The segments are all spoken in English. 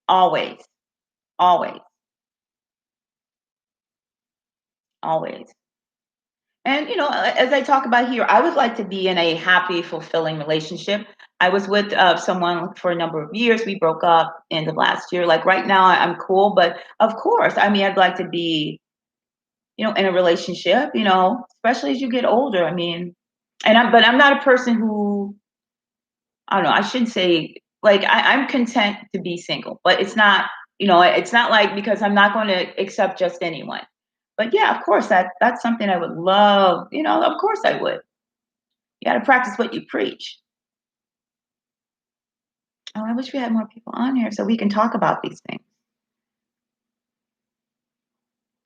Always, always, always. And, as I talk about here, I would like to be in a happy, fulfilling relationship. I was with someone for a number of years. We broke up end of last year. Like right now, I'm cool, but of course, I mean, I'd like to be, in a relationship, especially as you get older. I mean, but I'm not a person who, I don't know, I shouldn't say, like, I'm content to be single, but it's not like because I'm not going to accept just anyone. But yeah, of course, that's something I would love. Of course I would. You got to practice what you preach. Oh, I wish we had more people on here so we can talk about these things.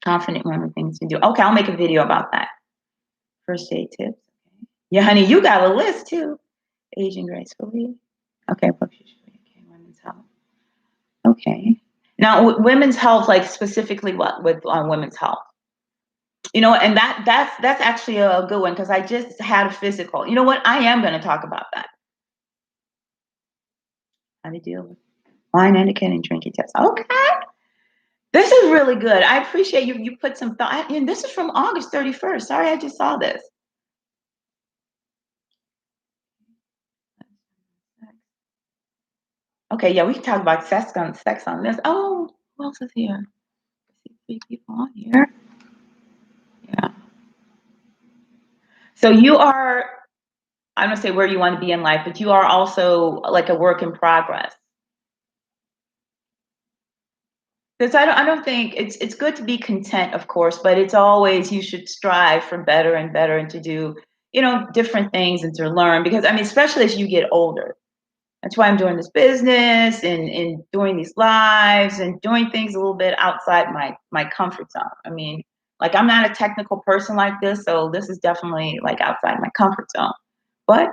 Confident women things to do. Okay, I'll make a video about that. First date tips. Okay. Yeah, honey, you got a list too. Aging gracefully. Okay, okay, women's health. Okay. Now, women's health, like specifically what with on women's health? And that's actually a good one because I just had a physical. You know what? I am going to talk about that. How to deal with wine etiquette and drinking tips. Okay. This is really good. I appreciate you. You put some thought. And this is from August 31st. Sorry, I just saw this. Okay, yeah, we can talk about sex on this. Oh, who else is here? I see 3 people on here. Yeah. So you are, I don't say where you want to be in life, but you are also like a work in progress. Because I don't think it's good to be content, of course, but it's always you should strive for better and better and to do, different things and to learn because I mean, especially as you get older. That's why I'm doing this business and doing these lives and doing things a little bit outside my comfort zone. I mean, like I'm not a technical person like this, so this is definitely like outside my comfort zone. But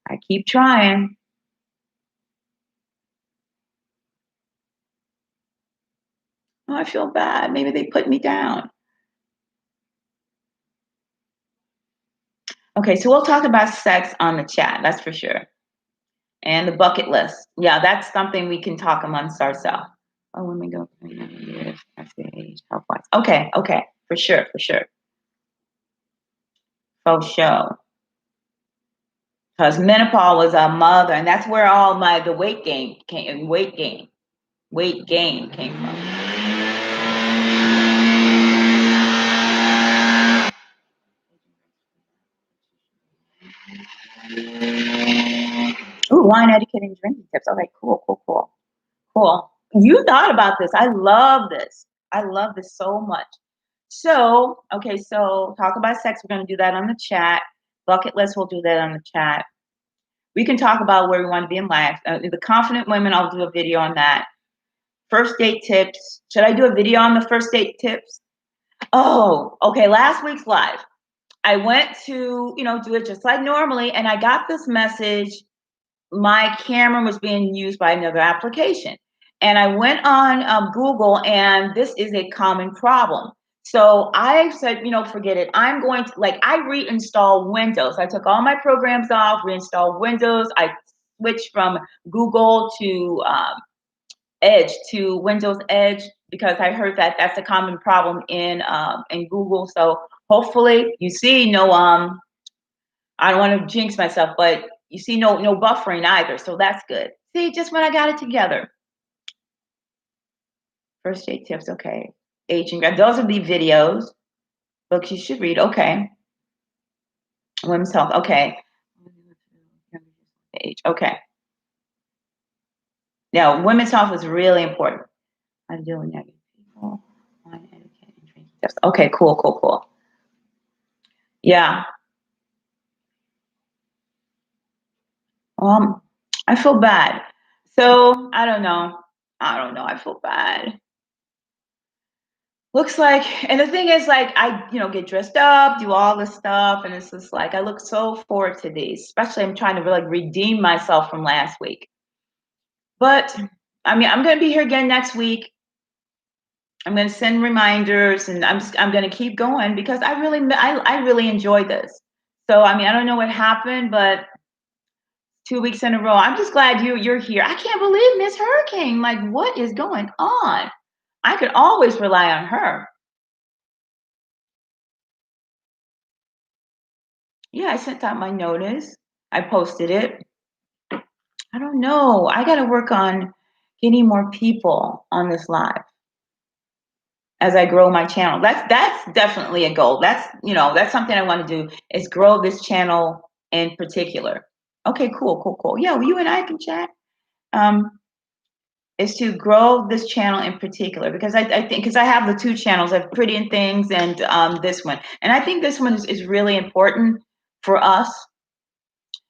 I keep trying. Oh, I feel bad. Maybe they put me down. Okay, so we'll talk about sex on the chat, that's for sure. And the bucket list. Yeah, that's something we can talk amongst ourselves. Oh, women go through years after age, health wise. Okay, okay, for sure, for sure. For sure. Because menopause was a mother, and that's where all the weight gain came from. Ooh, wine etiquette and drinking tips. Okay, cool, cool, cool. Cool. You thought about this. I love this. I love this so much. So, okay, so talk about sex. We're going to do that on the chat. Bucket list, we'll do that on the chat. We can talk about where we want to be in life. The confident women, I'll do a video on that. First date tips. Should I do a video on the first date tips? Oh, okay. Last week's live, I went to, do it just like normally, and I got this message. My camera was being used by another application. And I went on Google, and this is a common problem. So I said, forget it. I'm going to, I reinstalled Windows. I took all my programs off, reinstalled Windows. I switched from Google to Edge to Windows Edge because I heard that that's a common problem in Google. So hopefully, you see, no, I don't want to jinx myself, but you see, no buffering either. So that's good. See, just when I got it together. First aid tips, okay. Aging, those would be videos. Books you should read, okay. Women's health, okay. Age, okay. Yeah, women's health is really important. I'm doing negative people. Wine etiquette and drinking tips. Okay, cool, cool, cool. Yeah. I feel bad. So I don't know. I feel bad. Looks like, and the thing is, like, I, get dressed up, do all this stuff, and it's just like I look so forward to these. Especially, I'm trying to like redeem myself from last week. But I mean, I'm gonna be here again next week. I'm gonna send reminders, and I'm gonna keep going because I really enjoy this. So I mean, I don't know what happened, but 2 weeks in a row. I'm just glad you're here. I can't believe Miss Hurricane. Like, what is going on? I could always rely on her. Yeah, I sent out my notice. I posted it. I don't know. I got to work on getting more people on this live as I grow my channel. That's definitely a goal. That's something I want to do is grow this channel in particular. Okay, cool, cool, cool. Yeah, well, you and I can chat. Um, is to grow this channel in particular because I think because I have the two channels, I have Pretty and Things and this one, and I think this one is really important for us.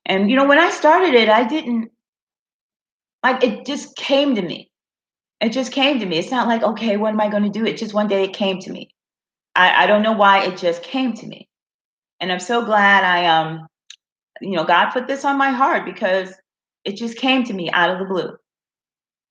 And when I started it, I didn't like it. Just came to me. It just came to me. It's not like, okay, what am I going to do? It just one day it came to me. I don't know why it just came to me, and I'm so glad God put this on my heart because it just came to me out of the blue.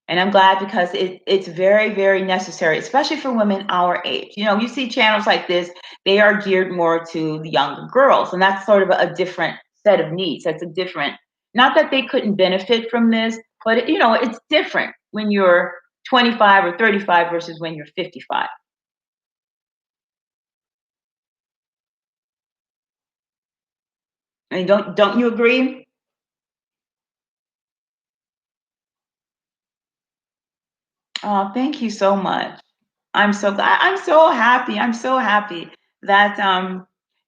And I'm glad because it's very, very necessary, especially for women our age. You see channels like this, they are geared more to the younger girls, and that's sort of a different set of needs. That's a different, not that they couldn't benefit from this, but it's different when you're 25 or 35 versus when you're 55. I mean, don't you agree? Oh, thank you so much. I'm so glad. I'm so happy. I'm so happy that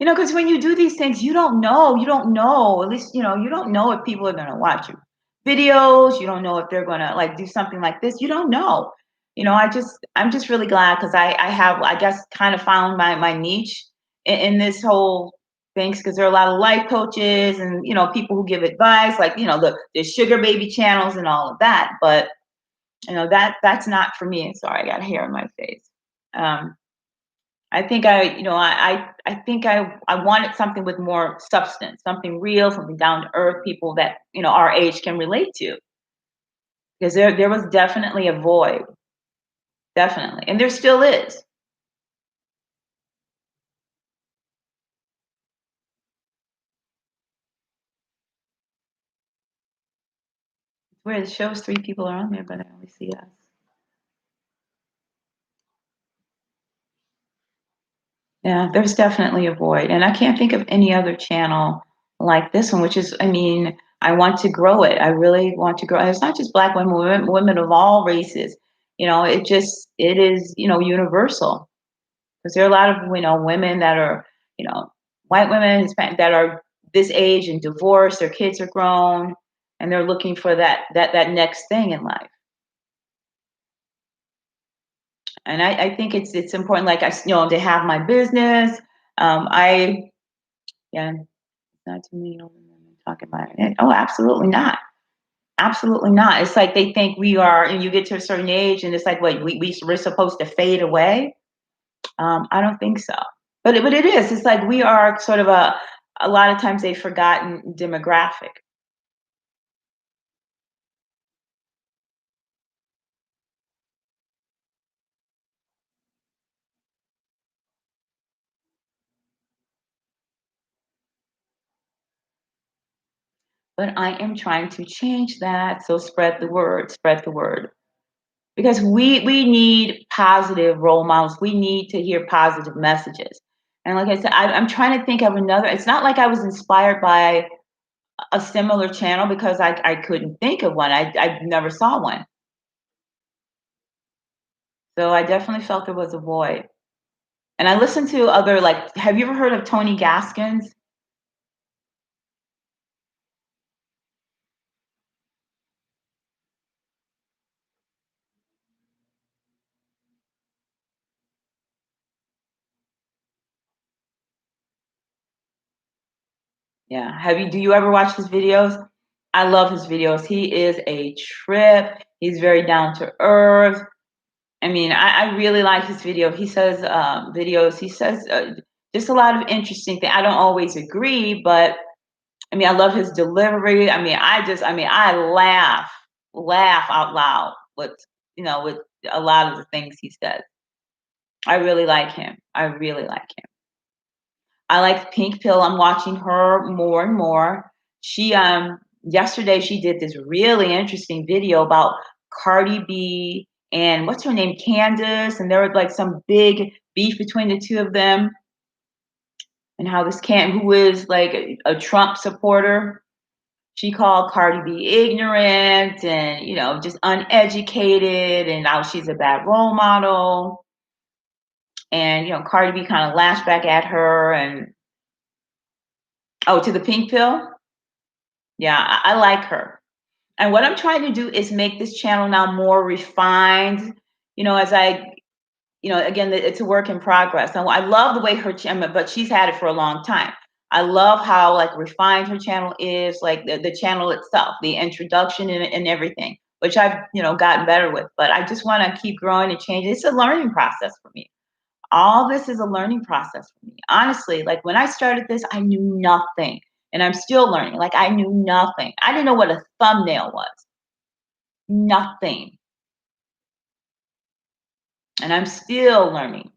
because when you do these things, you don't know. You don't know. At least you don't know if people are gonna watch your videos. You don't know if they're gonna like do something like this. You don't know. I'm just really glad because I have I guess kind of found my niche in this whole things because there are a lot of life coaches and people who give advice like the sugar baby channels and all of that, but that's not for me. Sorry, I got hair in my face. um I think I think I wanted something with more substance, something real, something down to earth, people that our age can relate to, because there was definitely a void, definitely, and there still is. Where it shows three people are on there, but I only see us. Yeah, there's definitely a void, and I can't think of any other channel like this one, which is, I mean, I want to grow it. I really want to grow. And it's not just Black women, women of all races. It is, universal because there are a lot of, women that are, you know, white women, Hispanic, that are this age and divorced. Their kids are grown, and they're looking for that next thing in life. And I think it's important. Like to have my business. I Yeah. Not too many older women talking about it. Oh, absolutely not. Absolutely not. It's like they think we are, and you get to a certain age, and it's like, wait, we're supposed to fade away. I don't think so. But it is. It's like we are sort of a lot of times a forgotten demographic. But I am trying to change that. So spread the word. Spread the word. Because we need positive role models. We need to hear positive messages. And like I said, I'm trying to think of another. It's not like I was inspired by a similar channel because I couldn't think of one. I never saw one. So I definitely felt there was a void. And I listened to other like have you ever heard of Tony Gaskins? Yeah. Do you ever watch his videos? I love his videos. He is a trip. He's very down to earth. I mean, I really like his videos. He says just a lot of interesting things. I don't always agree, but I mean, I love his delivery. I laugh out loud with a lot of the things he says. I really like him. I really like him. I like Pink Pill. I'm watching her more and more. She yesterday she did this really interesting video about Cardi B and what's her name, Candace, and there was like some big beef between the two of them, and how this can who is like a Trump supporter. She called Cardi B ignorant and just uneducated, and now she's a bad role model. And Cardi B kind of lashed back at her, and oh, to the pink pill. Yeah, I like her. And what I'm trying to do is make this channel now more refined. As I again, it's a work in progress. And I love the way her channel, but she's had it for a long time. I love how like refined her channel is, like the channel itself, the introduction and everything, which I've gotten better with. But I just want to keep growing and changing. It's a learning process for me. All this is a learning process for me. Honestly, like when I started this, I knew nothing, and I'm still learning. Like I knew nothing. I didn't know what a thumbnail was. Nothing. And I'm still learning.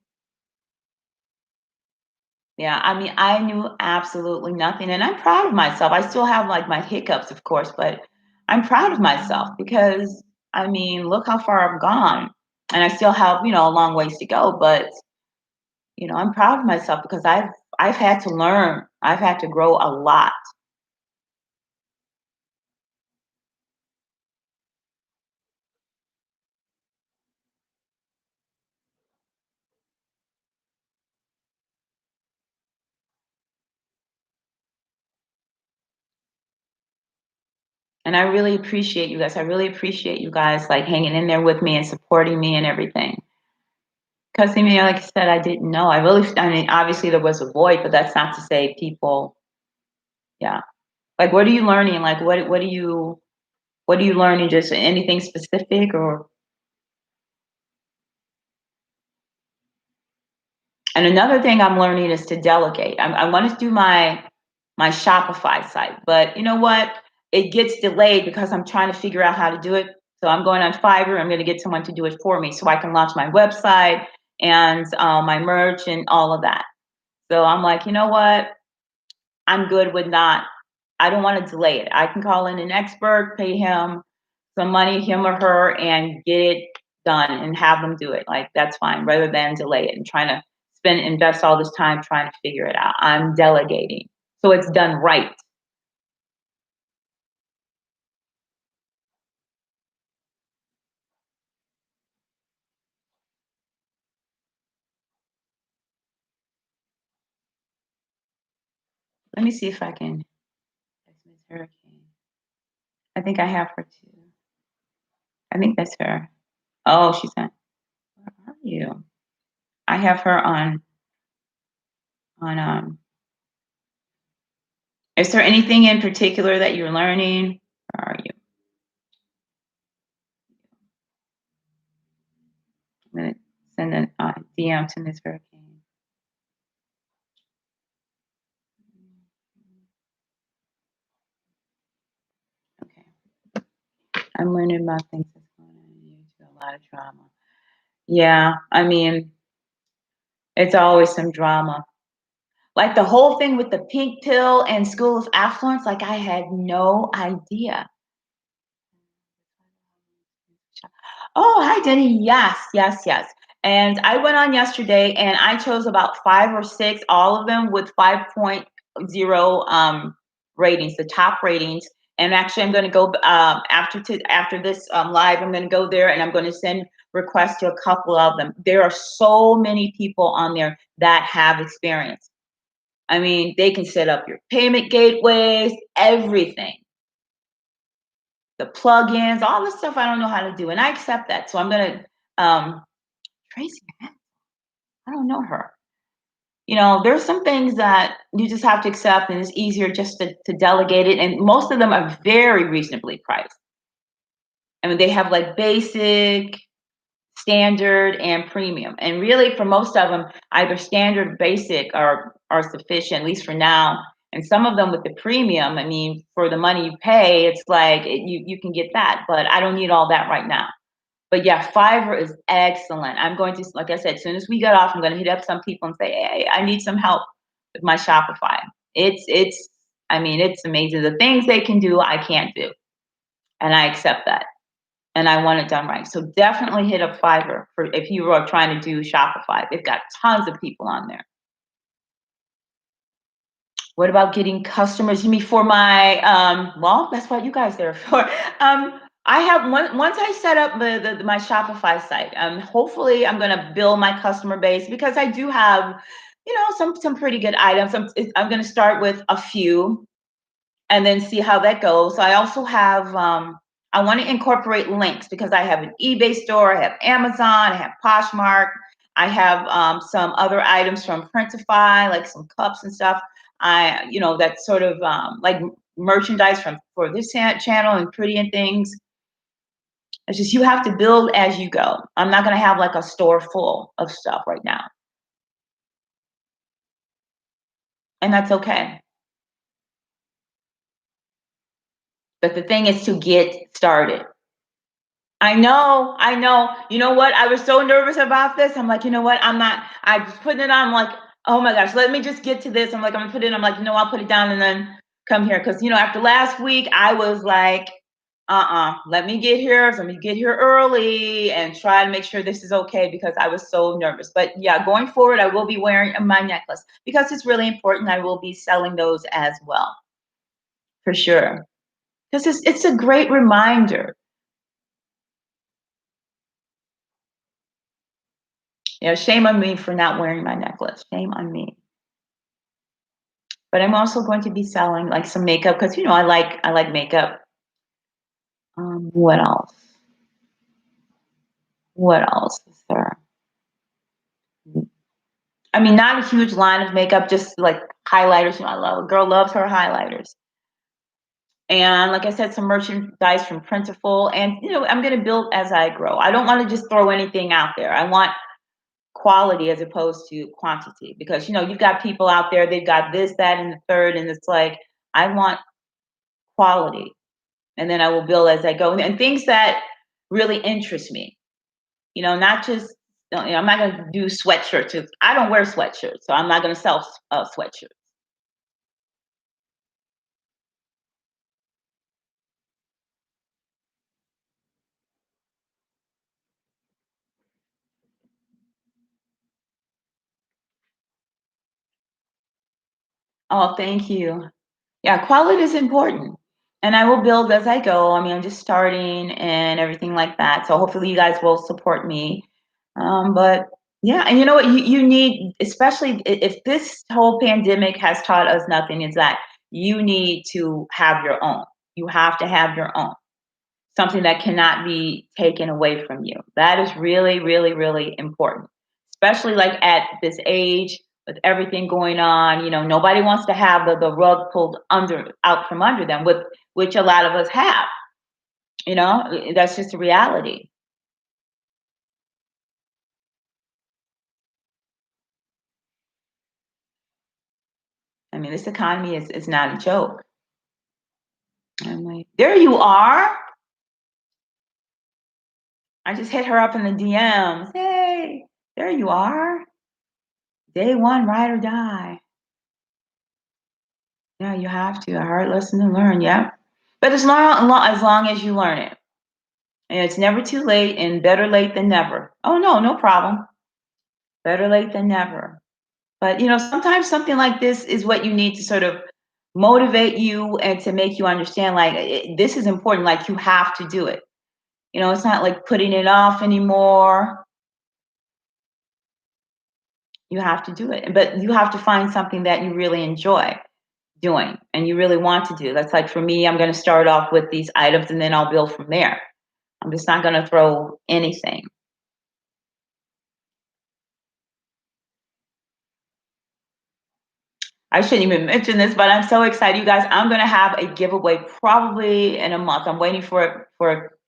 Yeah, I mean, I knew absolutely nothing, and I'm proud of myself. I still have like my hiccups, of course, but I'm proud of myself because I mean, look how far I've gone, and I still have a long ways to go. But I'm proud of myself because I've had to learn. I've had to grow a lot, and I really appreciate you guys. I really appreciate you guys like hanging in there with me and supporting me and everything. Because I mean, like I said, I didn't know. I mean, obviously there was a void, but that's not to say people. Yeah. Like, what are you learning? Like, what are you learning? Just anything specific, or? And another thing I'm learning is to delegate. I want to do my Shopify site, but you know what? It gets delayed because I'm trying to figure out how to do it. So I'm going on Fiverr. I'm going to get someone to do it for me so I can launch my website and my merch and all of that. So I'm like, you know what? I'm good with not. I don't want to delay it. I can call in an expert, pay him some money, him or her, and get it done and have them do it. Like that's fine, rather than delay it and trying to invest all this time trying to figure it out. I'm delegating. So it's done right. Let me see if I can. Miss Hurricane. I think I have her too. I think that's her. Oh, she's on. Where are you? I have her on. Is there anything in particular that you're learning? Where are you? I'm gonna send an DM to Miss Hurricane. Okay, I'm learning about things that's going on in you. A lot of drama. Yeah, I mean, it's always some drama. Like the whole thing with the pink pill and School of Affluence, like I had no idea. Oh, hi, Denny. Yes, yes, yes. And I went on yesterday and I chose about five or six, all of them with 5.0 ratings, the top ratings. And actually, I'm going to go after this live. I'm going to go there and I'm going to send requests to a couple of them. There are so many people on there that have experience. I mean, they can set up your payment gateways, everything, the plugins, all this stuff I don't know how to do. And I accept that. So I'm going to, Tracy, I don't know her. There's some things that you just have to accept, and it's easier just to delegate it. And most of them are very reasonably priced. I mean, they have like basic, standard, and premium. And really, for most of them, either standard or basic are sufficient, at least for now. And some of them with the premium, I mean, for the money you pay, it's like you can get that. But I don't need all that right now. But yeah, Fiverr is excellent. I'm going to, like I said, as soon as we get off, I'm going to hit up some people and say, hey, I need some help with my Shopify. It's I mean, it's amazing. The things they can do, I can't do. And I accept that. And I want it done right. So definitely hit up Fiverr for if you are trying to do Shopify. They've got tons of people on there. What about getting customers? You mean for my well, that's what you guys there for. I have once I set up my Shopify site, hopefully I'm gonna build my customer base because I do have, some pretty good items. I'm gonna start with a few and then see how that goes. So I also have I want to incorporate links because I have an eBay store, I have Amazon, I have Poshmark, I have some other items from Printify, like some cups and stuff. That's sort of like merchandise from for this channel and Pretty and Things. It's just you have to build as you go. I'm not gonna have like a store full of stuff right now, and that's okay. But the thing is to get started. I know, I know. You know what? I was so nervous about this. I'm like, you know what? I was putting it on, I'm like, oh my gosh, let me just get to this. I'm like, I'm gonna put it in. I'm like, I'll put it down and then come here. Cause after last week, I was like, let me get here. Let me get here early and try to make sure this is okay because I was so nervous. But yeah, going forward, I will be wearing my necklace because it's really important. I will be selling those as well, for sure. Because it's a great reminder. Shame on me for not wearing my necklace. Shame on me. But I'm also going to be selling like some makeup because I like makeup. What else? What else is there? I mean, not a huge line of makeup, just like highlighters. I love a girl loves her highlighters. And like I said, some merchandise from Printful. And I'm gonna build as I grow. I don't want to just throw anything out there. I want quality as opposed to quantity because you've got people out there, they've got this, that, and the third, and it's like I want quality, and then I will build as I go, and things that really interest me. Not just I'm not going to do sweatshirts. I don't wear sweatshirts, so I'm not going to sell sweatshirts. Oh, thank you. Yeah, quality is important. And I will build as I go. I mean, I'm just starting and everything like that. So hopefully you guys will support me. But yeah, and you know what you need, especially if this whole pandemic has taught us nothing, is that you need to have your own. You have to have your own. Something that cannot be taken away from you. That is really, really, really important. Especially like at this age with everything going on, nobody wants to have the rug pulled out from under them, which a lot of us have. That's just a reality. I mean, this economy is not a joke. I'm like, there you are. I just hit her up in the DMs. Hey, there you are. Day one, ride or die. Yeah, you have to. A hard lesson to learn. Yeah, but as long as you learn it, and it's never too late, and better late than never. Oh no, no problem. Better late than never. But sometimes something like this is what you need to sort of motivate you and to make you understand, like this is important. Like you have to do it. It's not like putting it off anymore. You have to do it, but you have to find something that you really enjoy doing and you really want to do. That's like for me, I'm going to start off with these items and then I'll build from there. I'm just not going to throw anything. I shouldn't even mention this, but I'm so excited, you guys. I'm going to have a giveaway probably in a month. I'm waiting for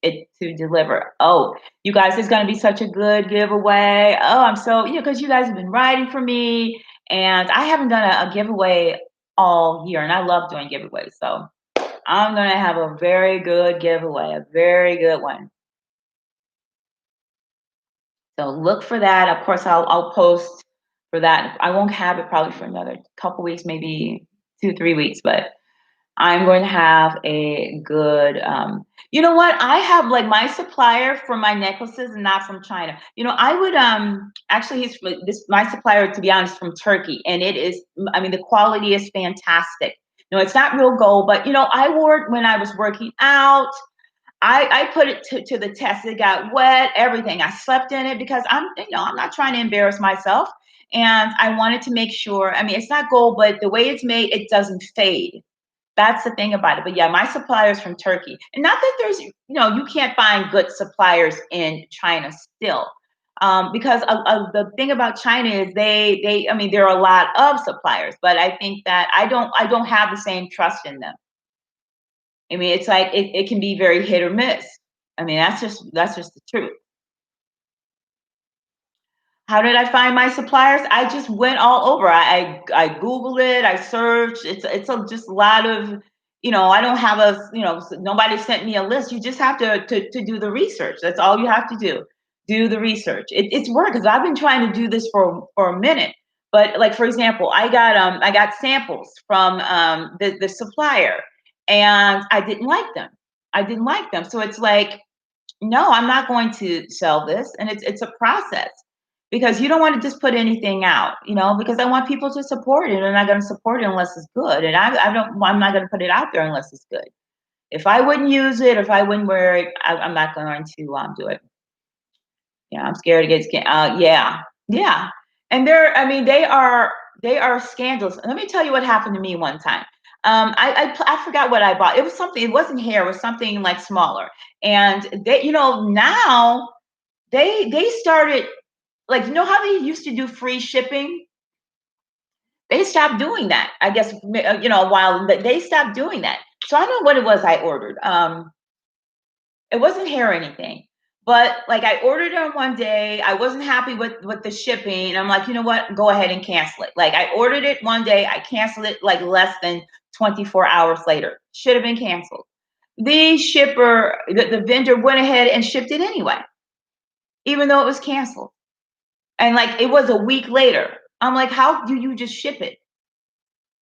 it to deliver. Oh, you guys, it's going to be such a good giveaway. Oh, I'm so, because you guys have been writing for me and I haven't done a giveaway all year and I love doing giveaways. So I'm going to have a very good giveaway, a very good one. So look for that. Of course, I'll post for that. I won't have it probably for another couple weeks, maybe 2, 3 weeks, but I'm going to have a good, you know what? I have like my supplier for my necklaces, not from China. You know, I would actually my supplier, to be honest, from Turkey, and it is, I mean, the quality is fantastic. You know, it's not real gold, but you know, I wore it when I was working out. I put it to the test. It got wet, everything. I slept in it because I'm not trying to embarrass myself. And I wanted to make sure, I mean, it's not gold, but the way it's made, it doesn't fade. That's the thing about it. But yeah, my suppliers from Turkey. And not that there's, you can't find good suppliers in China still. Because the thing about China is I mean, there are a lot of suppliers, but I think that I don't have the same trust in them. I mean, it's like it can be very hit or miss. I mean, that's just the truth. How did I find my suppliers? I just went all over. I Googled it. I searched. Just a lot of, I don't have nobody sent me a list. You just have to do the research. That's all you have to do. Do the research. It's work because I've been trying to do this for a minute. But like for example, I got samples from the supplier, and I didn't like them. I didn't like them. So it's like, no, I'm not going to sell this. And it's a process because you don't want to just put anything out, because I want people to support it. And I'm not going to support it unless it's good. And I'm not going to put it out there unless it's good. If I wouldn't use it, if I wouldn't wear it, I'm not going to do it. Yeah, I'm scared to get yeah, yeah. And I mean, they are scandalous. Let me tell you what happened to me one time. I forgot what I bought. It was something. It wasn't hair. It was something like smaller. And now they started, like, how they used to do free shipping. They stopped doing that. I guess a while, but they stopped doing that. So I don't know what it was I ordered. It wasn't hair or anything. But like I ordered it on one day, I wasn't happy with the shipping, and I'm like, you know what? Go ahead and cancel it. Like I ordered it one day, I canceled it like less than 24 hours later. Should have been canceled. The vendor went ahead and shipped it anyway, even though it was canceled. And like it was a week later. I'm like, how do you just ship it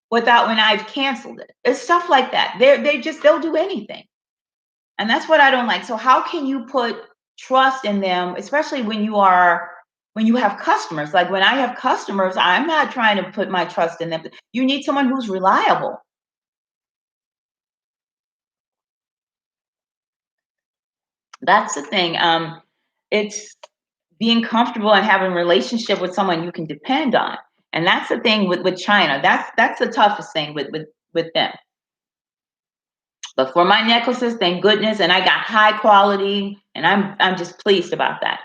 without when I've canceled it? It's stuff like that. They'll do anything. And that's what I don't like. So how can you put trust in them, especially when you have customers? Like when I have customers, I'm not trying to put my trust in them. You need someone who's reliable. That's the thing. It's being comfortable and having a relationship with someone you can depend on. And that's the thing with China. That's the toughest thing with them. But for my necklaces, thank goodness, and I got high quality, and I'm just pleased about that.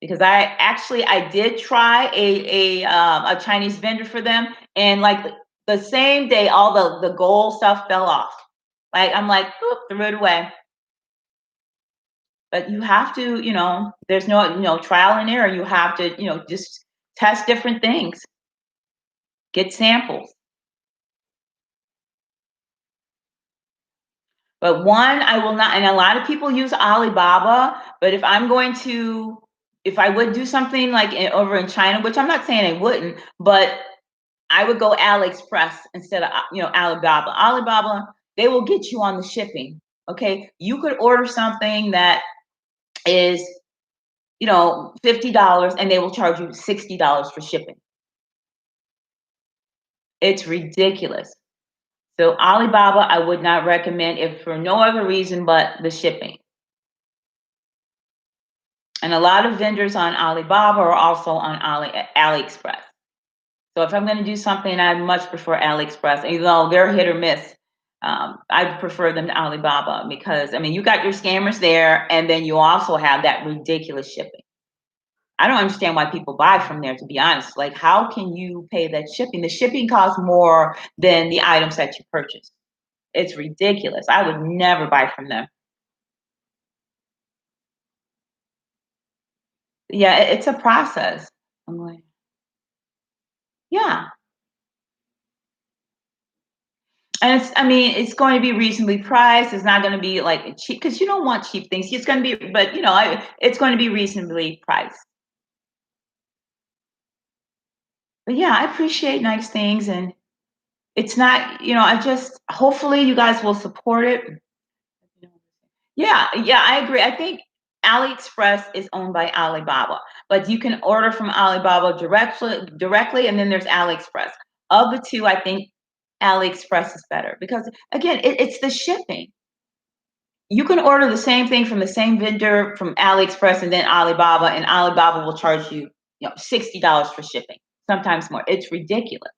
Because I did try a Chinese vendor for them, and like the same day, all the gold stuff fell off. Like I'm like, oop, threw it away. But you have to, there's no, trial and error. You have to, just test different things, get samples. But one, I will not, and a lot of people use Alibaba, but if I would do something like over in China, which I'm not saying I wouldn't, but I would go AliExpress instead of, Alibaba. Alibaba, they will get you on the shipping. Okay. You could order something that is, $50 and they will charge you $60 for shipping. It's ridiculous. So Alibaba, I would not recommend if for no other reason but the shipping. And a lot of vendors on Alibaba are also on AliExpress. So if I'm going to do something, I much prefer AliExpress, even though they're hit or miss. I prefer them to Alibaba because I mean you got your scammers there, and then you also have that ridiculous shipping. I don't understand why people buy from there. To be honest, like how can you pay that shipping? The shipping costs more than the items that you purchase. It's ridiculous. I would never buy from them. Yeah, it's a process. I'm like, yeah. And I mean, it's going to be reasonably priced. It's not going to be like cheap because you don't want cheap things. It's going to be, but it's going to be reasonably priced. But yeah, I appreciate nice things, and it's not, I just hopefully you guys will support it. Yeah, yeah, I agree. I think AliExpress is owned by Alibaba, but you can order from Alibaba directly, and then there's AliExpress. Of the two, I think AliExpress is better because again, it's the shipping. You can order the same thing from the same vendor from AliExpress and then Alibaba, and Alibaba will charge you, $60 for shipping, sometimes more. It's ridiculous.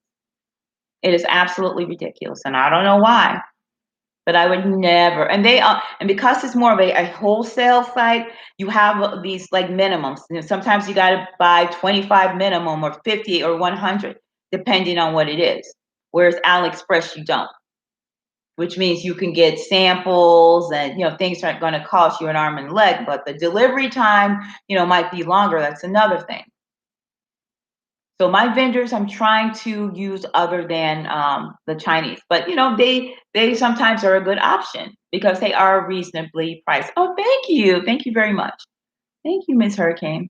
It is absolutely ridiculous, and I don't know why. But I would never. And because it's more of a wholesale site, you have these like minimums. Sometimes you got to buy 25 minimum or 50 or 100, depending on what it is. Whereas AliExpress, you don't, which means you can get samples and, things aren't going to cost you an arm and a leg, but the delivery time, might be longer. That's another thing. So my vendors, I'm trying to use other than the Chinese, but they sometimes are a good option because they are reasonably priced. Oh, thank you very much, thank you, Miss Hurricane.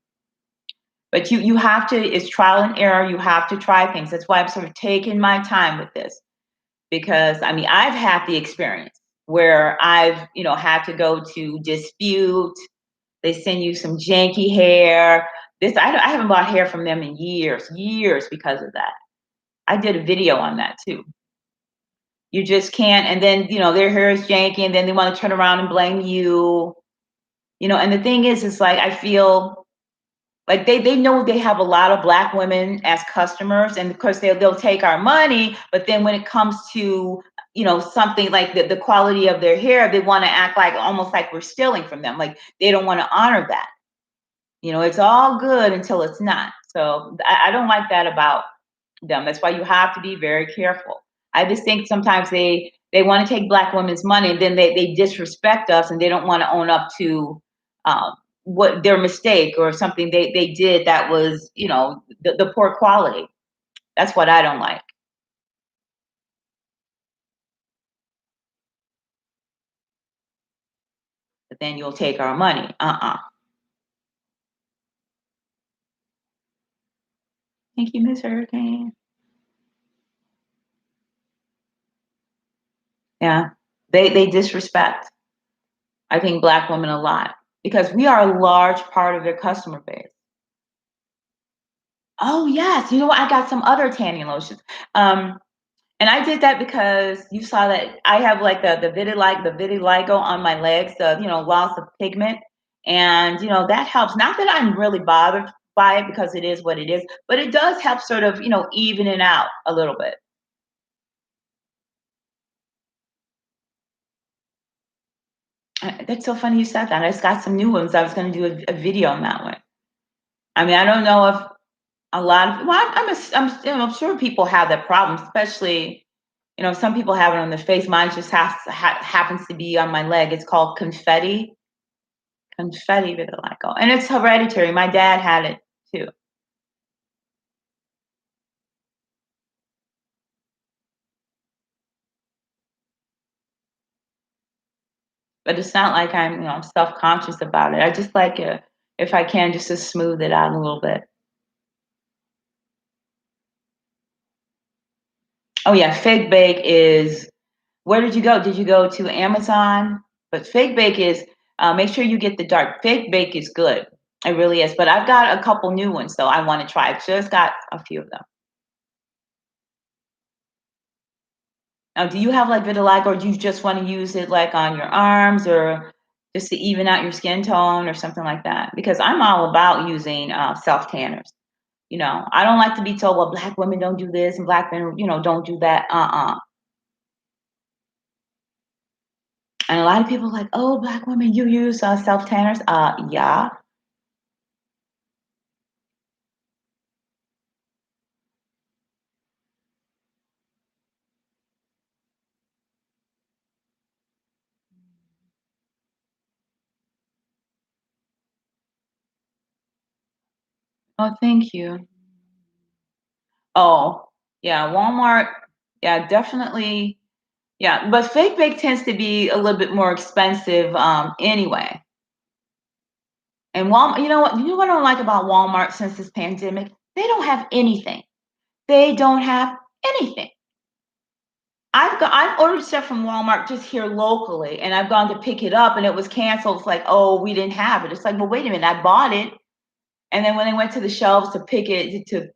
But you have to. It's trial and error. You have to try things. That's why I'm sort of taking my time with this because I mean I've had the experience where I've had to go to dispute. They send you some janky hair. I haven't bought hair from them in years because of that. I did a video on that too. You just can't, and then their hair is janky, and then they want to turn around and blame you. And the thing is, it's like I feel like they know they have a lot of black women as customers, and of course they'll take our money. But then when it comes to something like the quality of their hair, they want to act like almost like we're stealing from them. Like they don't want to honor that. It's all good until it's not. So I don't like that about them. That's why you have to be very careful. I just think sometimes they want to take black women's money and then they disrespect us and they don't want to own up to what their mistake or something they did that was, the poor quality. That's what I don't like. But then you'll take our money. Thank you, Miss Hurricane. Yeah. They disrespect, I think, black women a lot because we are a large part of their customer base. Oh yes, you know what? I got some other tanning lotions. Um, and I did that because you saw that I have like the vitiligo on my legs, the loss of pigment, and that helps. Not that I'm really bothered by it because it is what it is, but it does help sort of even it out a little bit. That's so funny you said that. I just got some new ones. I was going to do a video on that one. I mean, I don't know if a lot of well, I'm sure people have that problem, especially some people have it on their face. Mine just happens to be on my leg. It's called confetti vitiligo, and it's hereditary. My dad had it too. But it's not like I'm self-conscious about it. I just like it if I can just to smooth it out a little bit. Oh yeah, fake bake is. Where did you go? Did you go to Amazon? But fake bake is. Make sure you get the dark. Fake bake is good. It really is. But I've got a couple new ones, so I want to try. I've just got a few of them. Now, do you have like vitiligo, or do you just want to use it like on your arms, or just to even out your skin tone, or something like that? Because I'm all about using self tanners. I don't like to be told, well, black women don't do this and black men, don't do that. And a lot of people are like, oh, black women, you use self tanners. Yeah. Oh, thank you. Oh, yeah, Walmart. Yeah, definitely. Yeah, but fake bake tends to be a little bit more expensive anyway. And Walmart, you know what I don't like about Walmart since this pandemic? They don't have anything. They don't have anything. I've ordered stuff from Walmart just here locally, and I've gone to pick it up, and it was canceled. It's like, oh, we didn't have it. It's like, well, wait a minute, I bought it, and then when they went to the shelves to pick it, to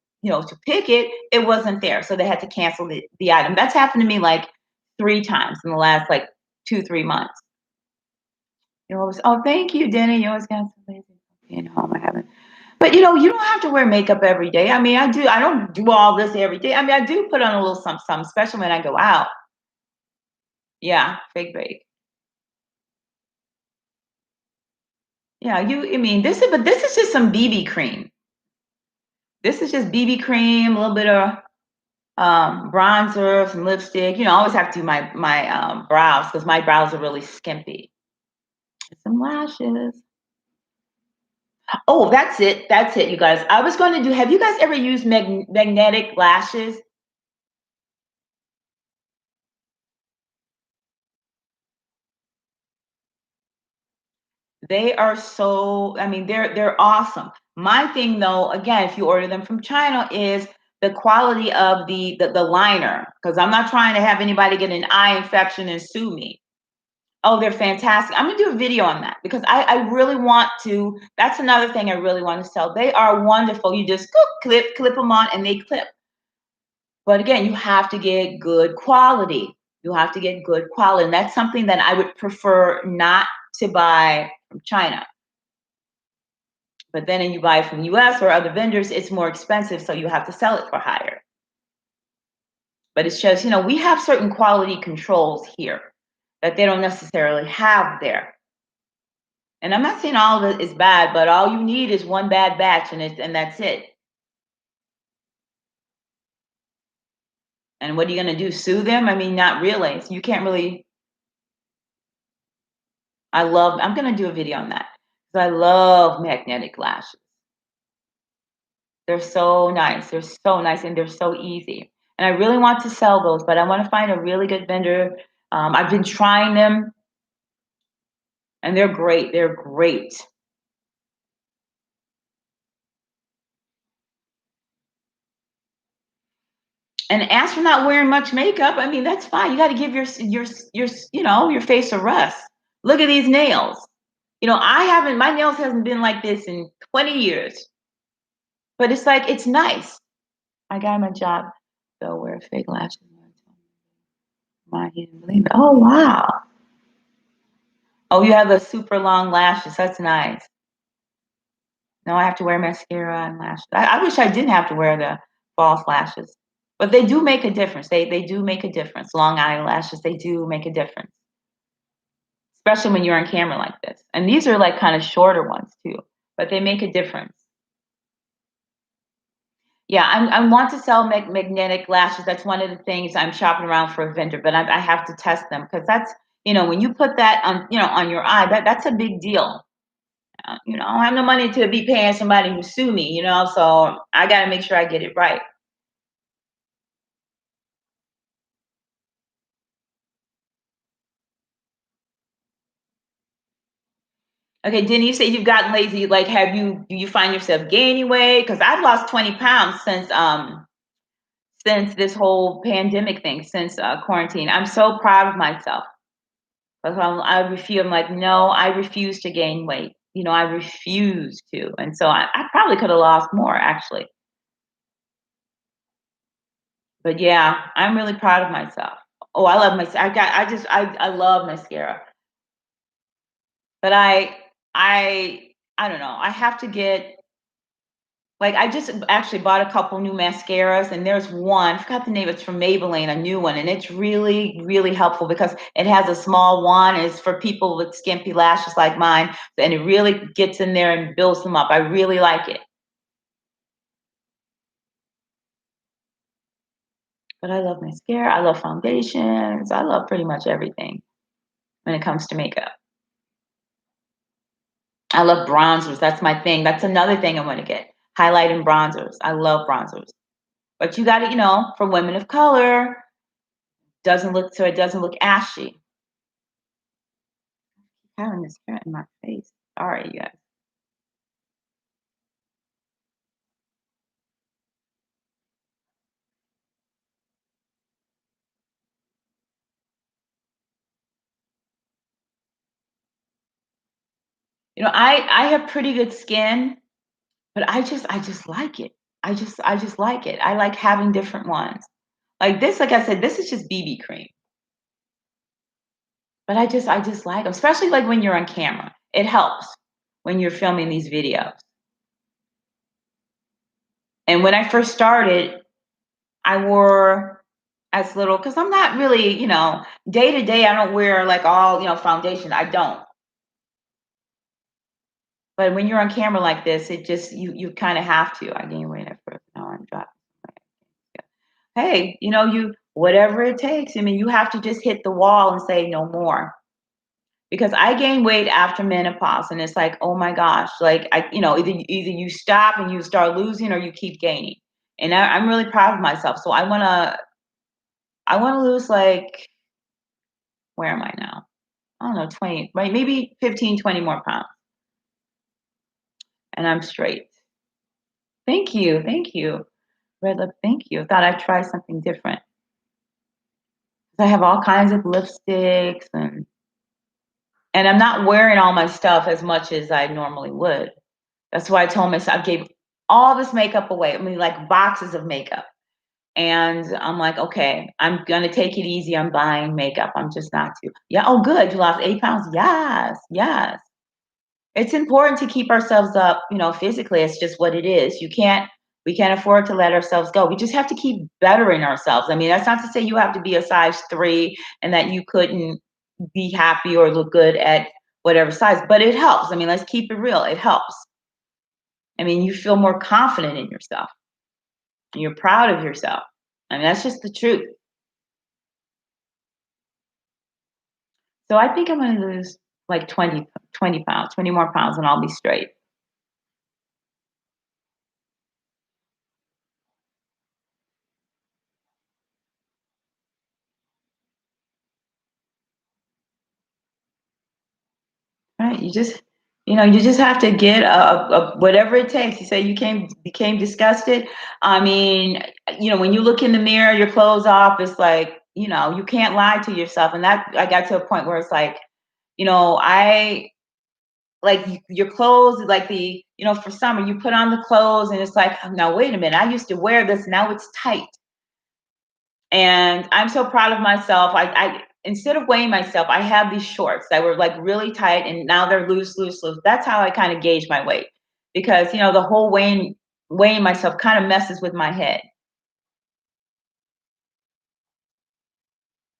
pick it, it wasn't there, so they had to cancel the item. That's happened to me like 3 times in the last like 2 3 months. You always, oh, thank you, Denny. You always got so lazy being home. I haven't. But you don't have to wear makeup every day. I mean, I do. I don't do all this every day. I mean, I do put on a little something, especially when I go out. Yeah, fake bake. Yeah, I mean, this is just some BB cream. This is just BB cream, a little bit of bronzer, some lipstick. I always have to do my brows because my brows are really skimpy. Some lashes. Oh, that's it. That's it, you guys. I was going to do. Have you guys ever used magnetic lashes? They are so. I mean, they're awesome. My thing, though, again, if you order them from China, is the quality of the liner. Because I'm not trying to have anybody get an eye infection and sue me. Oh, they're fantastic. I'm gonna do a video on that because I really want to. That's another thing I really want to sell. They are wonderful. You just clip them on, and they clip. But again, you have to get good quality. You have to get good quality, and that's something that I would prefer not to buy from China. But then, you buy from U.S. or other vendors, it's more expensive, so you have to sell it for higher. But it's just, we have certain quality controls here that they don't necessarily have there. And I'm not saying all of it is bad, but all you need is one bad batch, and that's it. And what are you going to do? Sue them? I mean, not really. So you can't really. I'm going to do a video on that. I love magnetic lashes. They're so nice. They're so nice, and they're so easy. And I really want to sell those, but I want to find a really good vendor. I've been trying them, and they're great. They're great. And as for not wearing much makeup, I mean, that's fine. You got to give your face a rest. Look at these nails. I haven't. My nails hasn't been like this in 20 years. But it's like it's nice. I got my job. They'll wear fake lashes. My, he didn't believe it. Oh wow. Oh, you have a super long lashes. That's nice. No, I have to wear mascara and lashes. I wish I didn't have to wear the false lashes, but they do make a difference. They do make a difference. Long eyelashes, they do make a difference, especially when you're on camera like this. And these are like kind of shorter ones too, but they make a difference. Yeah, I want to sell magnetic lashes. That's one of the things I'm shopping around for a vendor, but I have to test them because that's when you put that on your eye, that's a big deal. I don't have no money to be paying somebody to sue me, so I got to make sure I get it right. Okay, didn't you say you've gotten lazy? Like, do you find yourself gaining weight? Because I've lost 20 pounds since this whole pandemic thing, since quarantine. I'm so proud of myself. Because I refuse. I'm like, no, I refuse to gain weight. I refuse to. And so I probably could have lost more actually. But yeah, I'm really proud of myself. Oh, I love my. I love mascara. But I don't know. I have to get like I just actually bought a couple new mascaras, and there's one, I forgot the name, it's from Maybelline, a new one, and it's really, really helpful because it has a small wand. It's for people with skimpy lashes like mine, and it really gets in there and builds them up. I really like it. But I love mascara, I love foundations, I love pretty much everything when it comes to makeup. I love bronzers. That's my thing. That's another thing I want to get. Highlight and bronzers. I love bronzers. But you got to, for women of color, it doesn't look ashy. Having this hair in my face. All right, you guys. You know, I have pretty good skin, but I just like it. I just like it. I like having different ones. Like this, like I said, this is just BB cream. But I just like 'em, especially like when you're on camera. It helps when you're filming these videos. And when I first started, I wore as little because I'm not really, day to day. I don't wear like all, foundation. I don't. But when you're on camera like this, it just you kind of have to. I gained weight at first. Now I'm dropping. Hey, you whatever it takes. I mean, you have to just hit the wall and say no more. Because I gained weight after menopause, and it's like, oh my gosh, like either you stop and you start losing, or you keep gaining. And I'm really proud of myself. So I wanna lose like where am I now? I don't know, 20, right? Maybe 15, 20 more pounds, and I'm straight. Thank you, thank you, Red Lip. Thank you. Thought I'd try something different. I have all kinds of lipsticks, and I'm not wearing all my stuff as much as I normally would. That's why I told myself I gave all this makeup away. I mean, like boxes of makeup. And I'm like, okay, I'm gonna take it easy. I'm buying makeup. I'm just not to. Yeah. Oh, good. You lost 8 pounds. Yes. Yes. It's important to keep ourselves up, physically. It's just what it is. We can't afford to let ourselves go. We just have to keep bettering ourselves. I mean, that's not to say you have to be a size 3 and that you couldn't be happy or look good at whatever size, but it helps. I mean, let's keep it real. It helps. I mean, you feel more confident in yourself and you're proud of yourself. I mean, that's just the truth. So I think I'm going to lose like 20 pounds, 20 more pounds, and I'll be straight. Right? You just have to get whatever it takes. You say you became disgusted. I mean, when you look in the mirror, your clothes off, it's like, you can't lie to yourself. And that I got to a point where it's like, I like your clothes, like for summer, you put on the clothes and it's like, now wait a minute, I used to wear this, now it's tight. And I'm so proud of myself. I instead of weighing myself, I have these shorts that were like really tight and now they're loose, loose, loose. That's how I kind of gauge my weight. Because the whole weighing myself kind of messes with my head.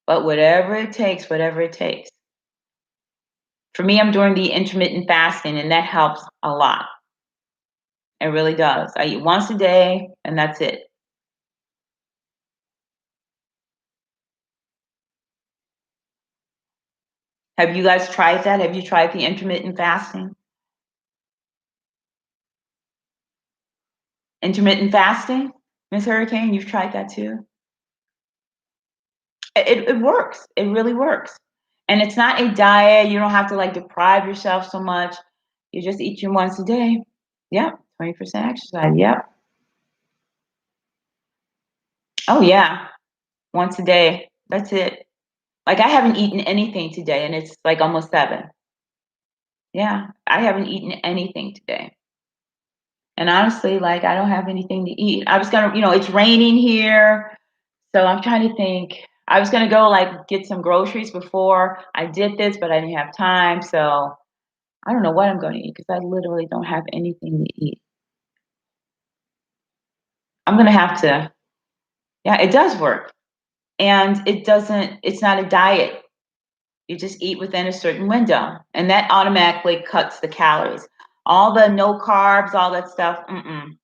But whatever it takes, whatever it takes. For me, I'm doing the intermittent fasting and that helps a lot. It really does. I eat once a day and that's it. Have you guys tried that? Have you tried the intermittent fasting? Intermittent fasting? Miss Hurricane, you've tried that too? It works. It really works. And it's not a diet. You don't have to like deprive yourself so much. You just eat your once a day. Yep. 20% exercise. Yep. Oh yeah. Once a day. That's it. Like I haven't eaten anything today and it's like almost 7. Yeah. I haven't eaten anything today. And honestly, like I don't have anything to eat. I was gonna, it's raining here. So I'm trying to think. I was gonna go like get some groceries before I did this, but I didn't have time. So I don't know what I'm going to eat because I literally don't have anything to eat. I'm going to have to, yeah, it does work. And it's not a diet. You just eat within a certain window, and that automatically cuts the calories. All the no carbs, all that stuff. Mm-mm.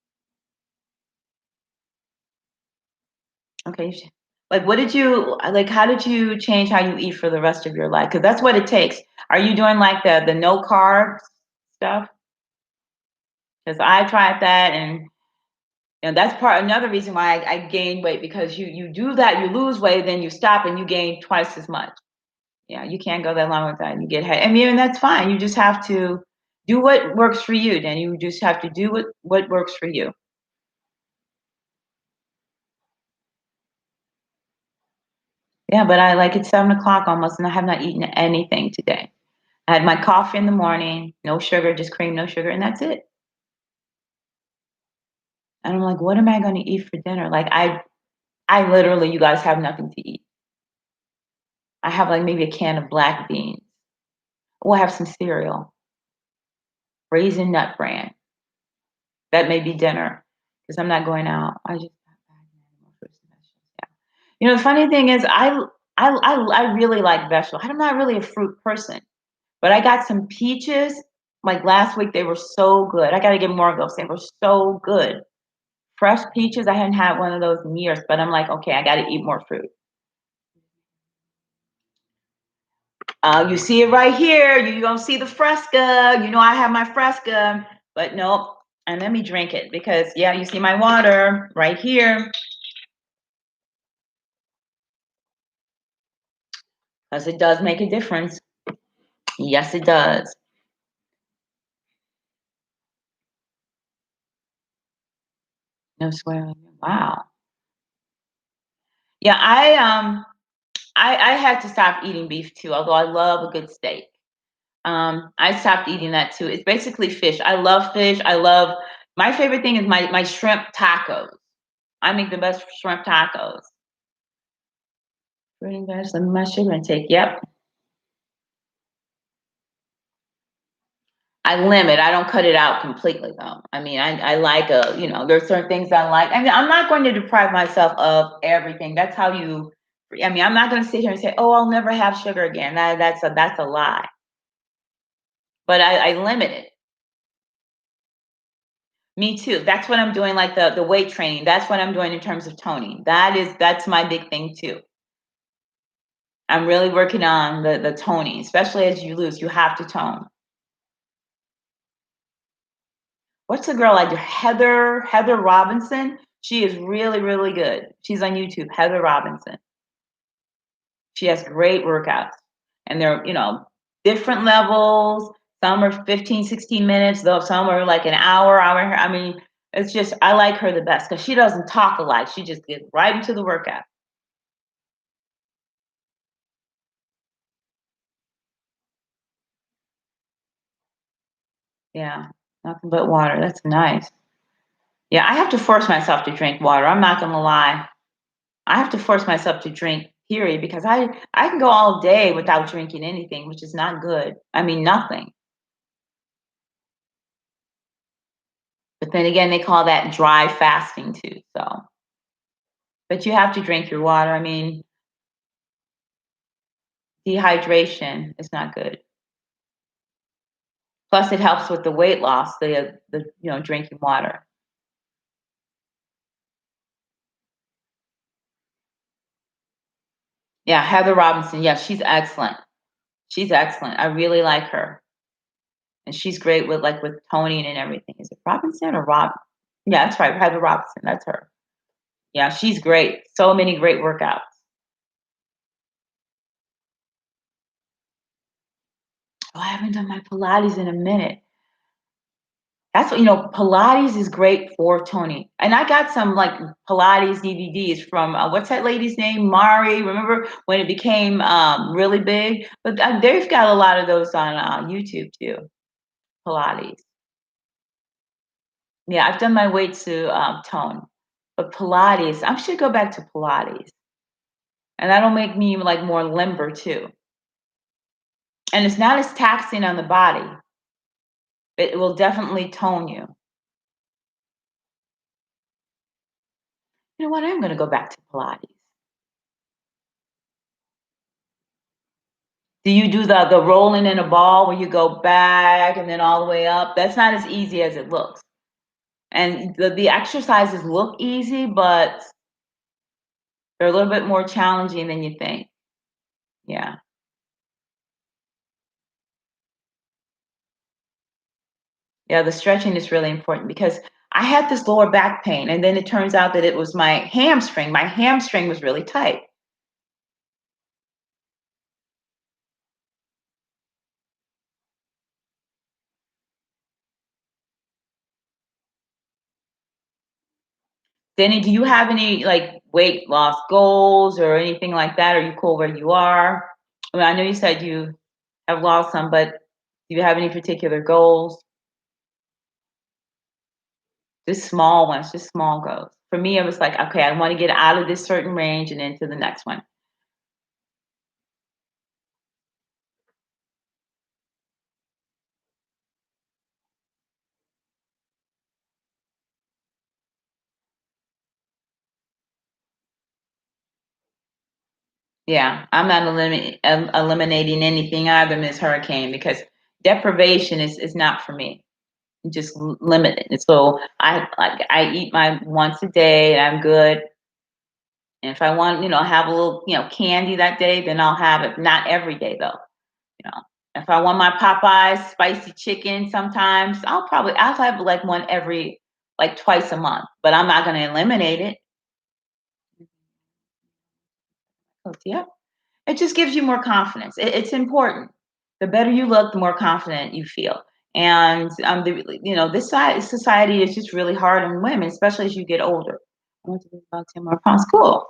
Okay. Like, what did you like? How did you change how you eat for the rest of your life? Because that's what it takes. Are you doing like the no carbs stuff? Because I tried that, and that's another reason why I gained weight because you do that, you lose weight, then you stop and you gain twice as much. Yeah, you can't go that long with that and you get heavy. I mean, and that's fine. You just have to do what works for you. Then you just have to do what works for you. Yeah, but I like it's 7 o'clock almost and I have not eaten anything today. I had my coffee in the morning, no sugar, just cream, no sugar, and that's it. And I'm like, what am I going to eat for dinner? Like I literally, you guys have nothing to eat. I have like maybe a can of black beans. Or I have some cereal, raisin nut bran. That may be dinner because I'm not going out. I just, yeah. You know, the funny thing is, I really like vegetables. I'm not really a fruit person, but I got some peaches like last week. They were so good. I got to get more of those. They were so good. Fresh peaches. I hadn't had one of those in years, but I'm like, okay, I got to eat more fruit. You see it right here. You don't see the Fresca. You know I have my Fresca, but nope. And let me drink it because yeah, you see my water right here. Because it does make a difference. Yes, it does. No swearing. Wow. Yeah, I had to stop eating beef too, although I love a good steak. I stopped eating that too. It's basically fish. I love fish. I love my favorite thing is my shrimp tacos. I make the best shrimp tacos. Fruit and veg, limit my sugar intake. Yep. I limit. I don't cut it out completely though. I mean, I like there's certain things I like. I mean, I'm not going to deprive myself of everything. That's how you. I mean, I'm not going to sit here and say, "Oh, I'll never have sugar again." That's a lie. But I limit it. Me too. That's what I'm doing, like the weight training. That's what I'm doing in terms of toning. That's my big thing too. I'm really working on the toning, especially as you lose. You have to tone. What's the girl like Heather Robinson? She is really, really good. She's on YouTube, Heather Robinson. She has great workouts. And they're, different levels. Some are 15, 16 minutes, though some are like an hour. I mean, it's just I like her the best because she doesn't talk a lot. She just gets right into the workout. Yeah. Nothing but water. That's nice. Yeah, I have to force myself to drink water. I'm not gonna lie. I have to force myself to drink, period, because I can go all day without drinking anything, which is not good. I mean, nothing. But then again, they call that dry fasting too. So, but you have to drink your water. I mean, dehydration is not good. Plus, it helps with the weight loss. The drinking water. Yeah, Heather Robinson. Yeah, she's excellent. She's excellent. I really like her, and she's great with toning and everything. Is it Robinson or Rob? Yeah, that's right. Heather Robinson. That's her. Yeah, she's great. So many great workouts. Oh, I haven't done my Pilates in a minute. That's what Pilates is great for toning. And I got some like Pilates DVDs from what's that lady's name? Mari. Remember when it became really big? But they've got a lot of those on YouTube too. Pilates. Yeah, I've done my weights to tone, but Pilates, I should go back to Pilates, and that'll make me like more limber too. And it's not as taxing on the body. It will definitely tone you. You know what? I'm going to go back to Pilates. Do you do the rolling in a ball where you go back and then all the way up? That's not as easy as it looks. And the exercises look easy, but they're a little bit more challenging than you think. Yeah. Yeah, the stretching is really important because I had this lower back pain and then it turns out that it was my hamstring. My hamstring was really tight. Danny, do you have any like weight loss goals or anything like that? Are you cool where you are? I mean, I know you said you I've lost some, but do you have any particular goals? Just small ones, just small goals. For me, it was like, okay, I want to get out of this certain range and into the next one. Yeah, I'm not eliminating anything either, Miss Hurricane, because deprivation is not for me. Just limited. And so I eat my once a day, and I'm good. And if I want, have a little, candy that day, then I'll have it. Not every day though. You know, if I want my Popeyes spicy chicken, sometimes I'll have like one every like twice a month, but I'm not going to eliminate it. Oh, yeah, it just gives you more confidence. It's important. The better you look, the more confident you feel. And this side society is just really hard on women, especially as you get older. I want to lose about 10 more pounds. Cool.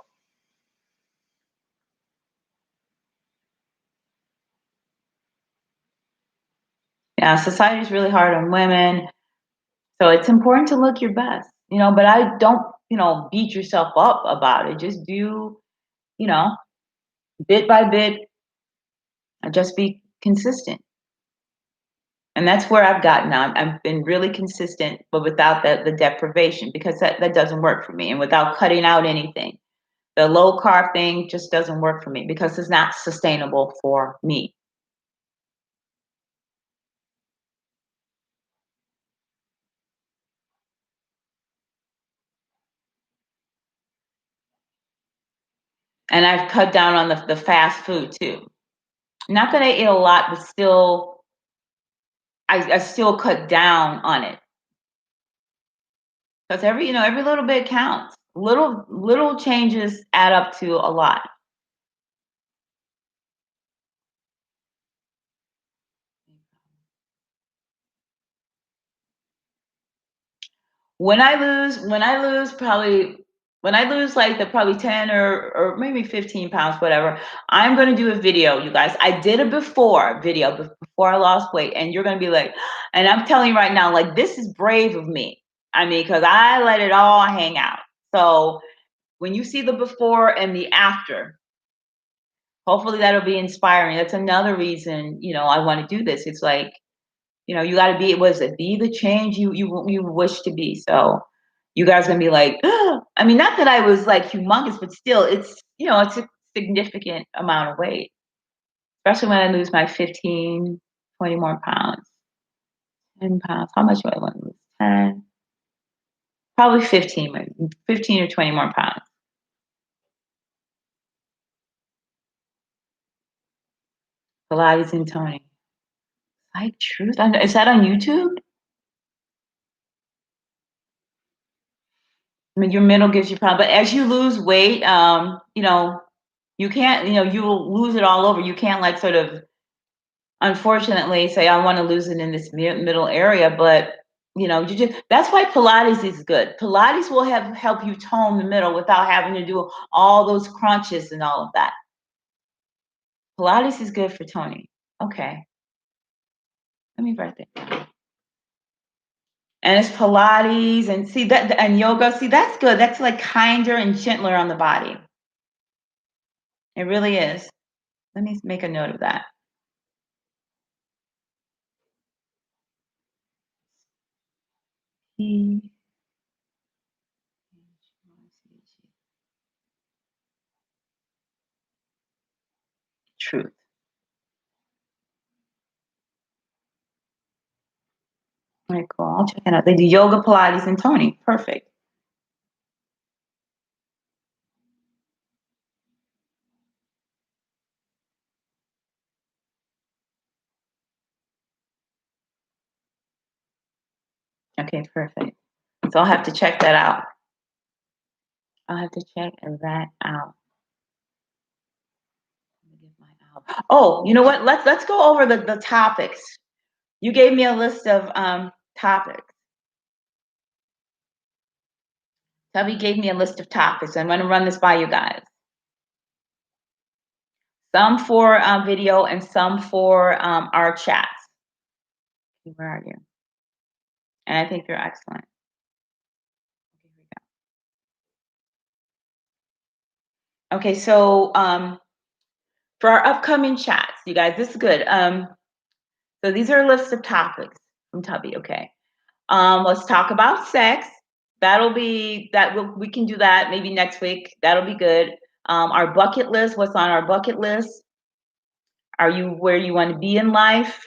Yeah, society is really hard on women. So it's important to look your best, but I don't, beat yourself up about it. Just do, you know, bit by bit, just be consistent. And that's where I've gotten now. I've been really consistent, but without the deprivation, because that doesn't work for me. And without cutting out anything. The low carb thing just doesn't work for me because it's not sustainable for me. And I've cut down on the fast food too. Not that I eat a lot, but still, I still cut down on it. Because every little bit counts. Little changes add up to a lot. When I lose like the probably 10 or maybe 15 pounds, whatever, I'm gonna do a video, you guys. I did a before video before I lost weight, and you're gonna be like, and I'm telling you right now, like this is brave of me. I mean, because I let it all hang out. So when you see the before and the after, hopefully that'll be inspiring. That's another reason, I want to do this. It's like, you got to be, what is it? Be the change you wish to be. So you guys gonna be like, I mean, not that I was like humongous, but still, it's a significant amount of weight, especially when I lose my 15, 20 more pounds, 10 pounds. How much do I want to lose? 10, probably 15, maybe 15 or 20 more pounds. Pilates and Tony. Like truth. Is that on YouTube? I mean, your middle gives you problems, but as you lose weight, you can't, you will lose it all over. You can't like sort of, unfortunately, say I want to lose it in this middle area, but you just that's why Pilates is good. Pilates will help you tone the middle without having to do all those crunches and all of that. Pilates is good for toning. Okay, let me write that down. And it's Pilates and see that and yoga. See, that's good. That's like kinder and gentler on the body. It really is. Let me make a note of that. Truth. All right, cool. I'll check it out. They do yoga, Pilates, and toning. Perfect. Okay, perfect. So I'll have to check that out. I'll have to check that out. Oh, you know what? Let's go over the topics. You gave me a list of topics. Tubby gave me a list of topics. I'm going to run this by you guys. Some for video and some for our chats. Where are you? And I think you're excellent. Okay, so for our upcoming chats, you guys, this is good. So these are a list of topics from Tubby. Okay, let's talk about sex. That'll be that. We can do that maybe next week. That'll be good. Our bucket list. What's on our bucket list? Are you where you want to be in life?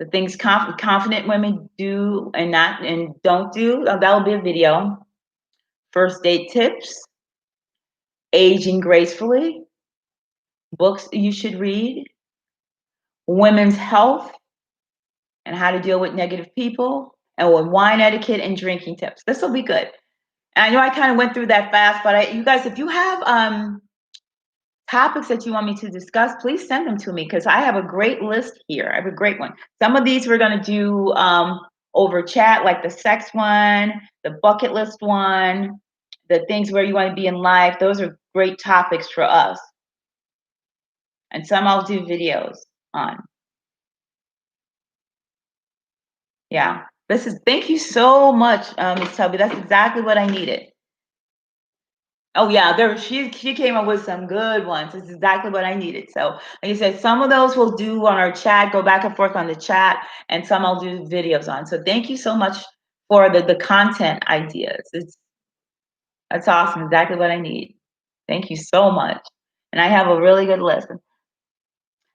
The things confident women do and not and don't do. That'll be a video. First date tips. Aging gracefully. Books you should read. Women's health and how to deal with negative people, and with wine etiquette and drinking tips. This will be good. And I know I kind of went through that fast, but you guys, if you have topics that you want me to discuss, please send them to me because I have a great list here. I have a great one. Some of these we're going to do over chat, like the sex one, the bucket list one, the things where you want to be in life. Those are great topics for us. And some I'll do videos on. Yeah. Thank you so much, Ms. Tubby. That's exactly what I needed. Oh yeah, she came up with some good ones. It's exactly what I needed. So like I said, some of those we'll do on our chat, go back and forth on the chat, and some I'll do videos on. So thank you so much for the content ideas. That's awesome, exactly what I need. Thank you so much. And I have a really good list.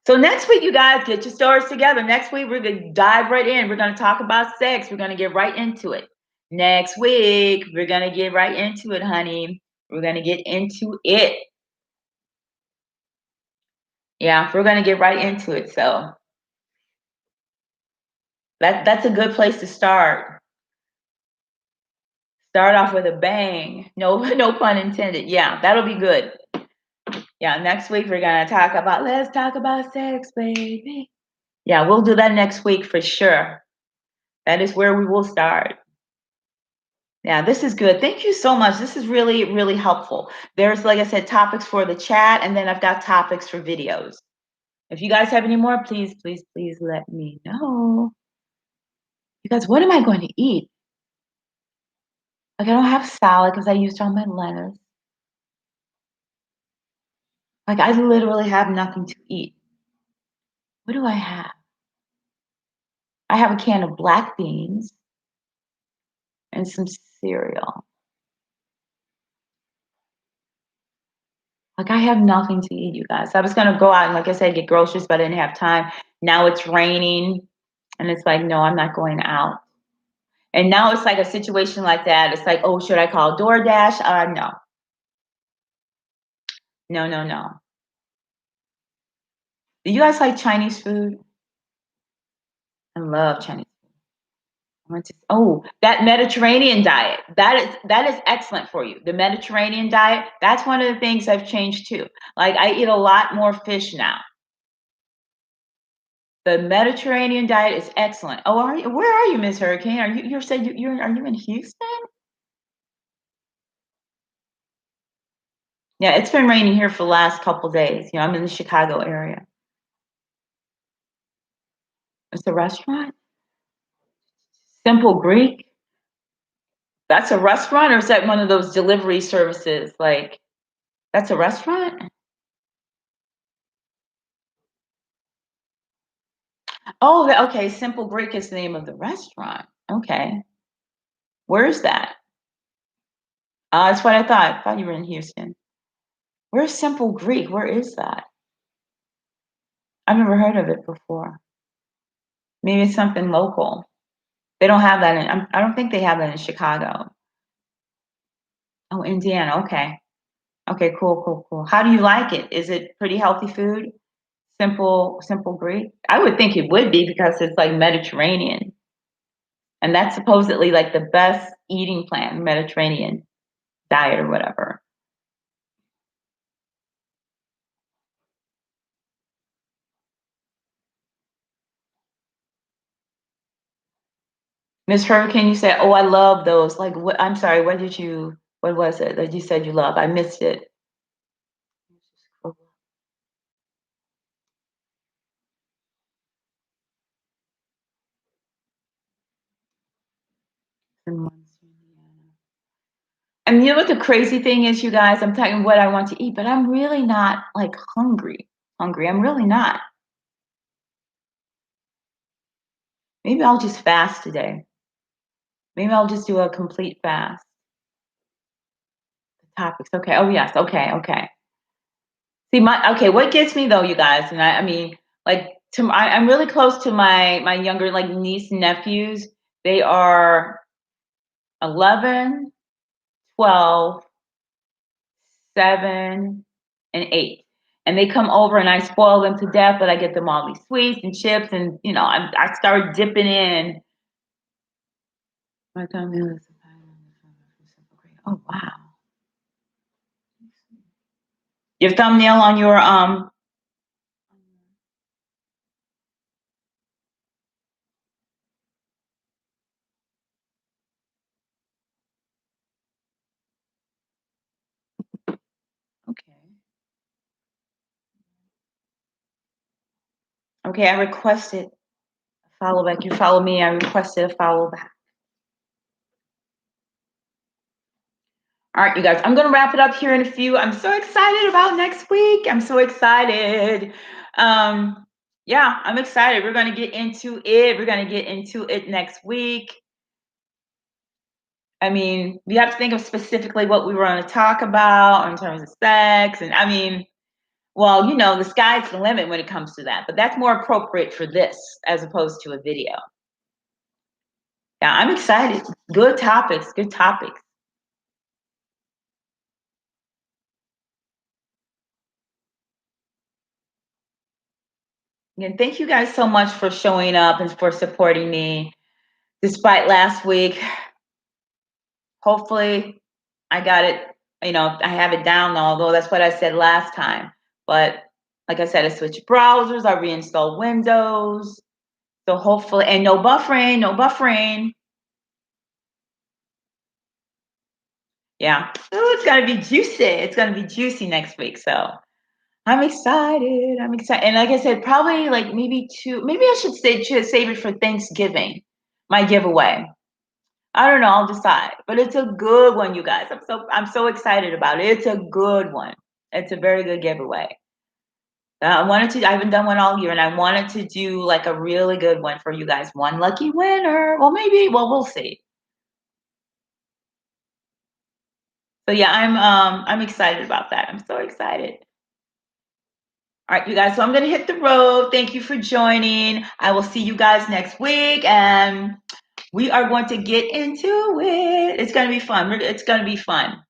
So next week, you guys, get your stories together. Next week, we're going to dive right in. We're going to talk about sex. We're going to get right into it. Next week, we're going to get right into it, honey. We're going to get into it. Yeah, we're going to get right into it. So that's a good place to start. Start off with a bang. No, no pun intended. Yeah, that'll be good. Yeah, next week, we're going to let's talk about sex, baby. Yeah, we'll do that next week for sure. That is where we will start. Yeah, this is good. Thank you so much. This is really, really helpful. There's, like I said, topics for the chat, and then I've got topics for videos. If you guys have any more, please, please, please let me know. Because what am I going to eat? Like, I don't have salad because I used all my lettuce. Like, I literally have nothing to eat. What do I have? I have a can of black beans and some cereal. Like, I have nothing to eat, you guys. I was going to go out and, like I said, get groceries, but I didn't have time. Now it's raining, and it's like, no, I'm not going out. And now it's like a situation like that. It's like, oh, should I call DoorDash? No. No, no, no. Do you guys like Chinese food? I love Chinese food. That Mediterranean diet. That is excellent for you. The Mediterranean diet, that's one of the things I've changed too. Like I eat a lot more fish now. The Mediterranean diet is excellent. Oh, where are you, Miss Hurricane? Are you in Houston? Yeah, it's been raining here for the last couple days. You know, I'm in the Chicago area. It's a restaurant? Simple Greek? That's a restaurant, or is that one of those delivery services? Like, that's a restaurant? Oh, okay. Simple Greek is the name of the restaurant. Okay. Where is that? That's what I thought. I thought you were in Houston. Where's Simple Greek? Where is that? I've never heard of it before. Maybe it's something local. They don't have that I don't think they have that in Chicago. Oh, Indiana. Okay. Okay, cool, cool, cool. How do you like it? Is it pretty healthy food? Simple Greek? I would think it would be because it's like Mediterranean. And that's supposedly like the best eating plan, Mediterranean diet or whatever. Miss Hurricane, you said, oh, I love those. Like, what? I'm sorry, what was it that you said you love? I missed it. in Munster, Indiana. And you know what the crazy thing is, you guys? I'm talking what I want to eat, but I'm really not like hungry. I'm really not. Maybe I'll just fast today. Maybe I'll just do a complete fast. The topics. Okay. Oh yes. Okay. Okay. See my okay. What gets me though, you guys, and I mean, like I'm really close to my younger like niece and nephews. They are 11, 12, 7, and 8. And they come over and I spoil them to death, but I get them all these sweets and chips and you know, I start dipping in. My thumbnail is oh wow. Your thumbnail on your okay. Okay, I requested a follow back. You follow me, I requested a follow back. All right, you guys, I'm going to wrap it up here in a few. I'm so excited about next week. I'm so excited. Yeah, I'm excited. We're going to get into it. We're going to get into it next week. I mean, we have to think of specifically what we were going to talk about in terms of sex. And I mean, well, you know, the sky's the limit when it comes to that, but that's more appropriate for this as opposed to a video. Yeah, I'm excited. Good topics, good topics. Again, thank you guys so much for showing up and for supporting me despite last week. Hopefully, I got it, you know, I have it down, although that's what I said last time. But like I said, I switched browsers, I reinstalled Windows. So hopefully, and no buffering, no buffering. Yeah, oh, it's gonna be juicy. It's gonna be juicy next week. So I'm excited. I'm excited. And like I said, probably like maybe maybe I should save it for Thanksgiving, my giveaway. I don't know, I'll decide. But it's a good one, you guys. I'm so excited about it. It's a good one. It's a very good giveaway. I haven't done one all year, and I wanted to do like a really good one for you guys. One lucky winner. Well, maybe, well, we'll see. So yeah, I'm excited about that. I'm so excited. All right, you guys. So I'm gonna hit the road. Thank you for joining. I will see you guys next week, and we are going to get into it. It's gonna be fun. It's gonna be fun.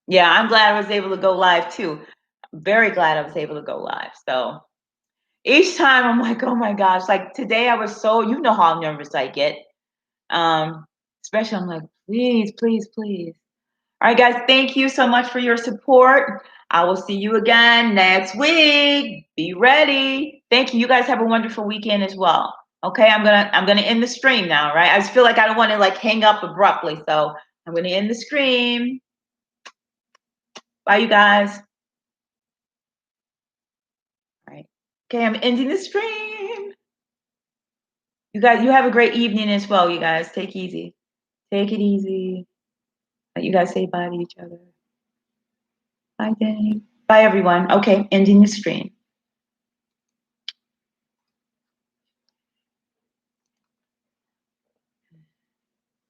Yeah, I'm glad I was able to go live too. Very glad I was able to go live. So each time I'm like, oh my gosh, like today I was so, you know how nervous I get. Um, Especially I'm like, please, please, please. All right, guys, thank you so much for your support. I will see you again next week. Be ready. Thank you. You guys have a wonderful weekend as well. Okay, I'm gonna end the stream now, right? I just feel like I don't want to like hang up abruptly, so I'm gonna end the stream. Bye, you guys. All right. Okay, I'm ending the stream. You guys, you have a great evening as well, you guys. Take it easy. Take it easy. Let you guys say bye to each other. Bye, Danny. Bye, everyone. Okay, ending the stream.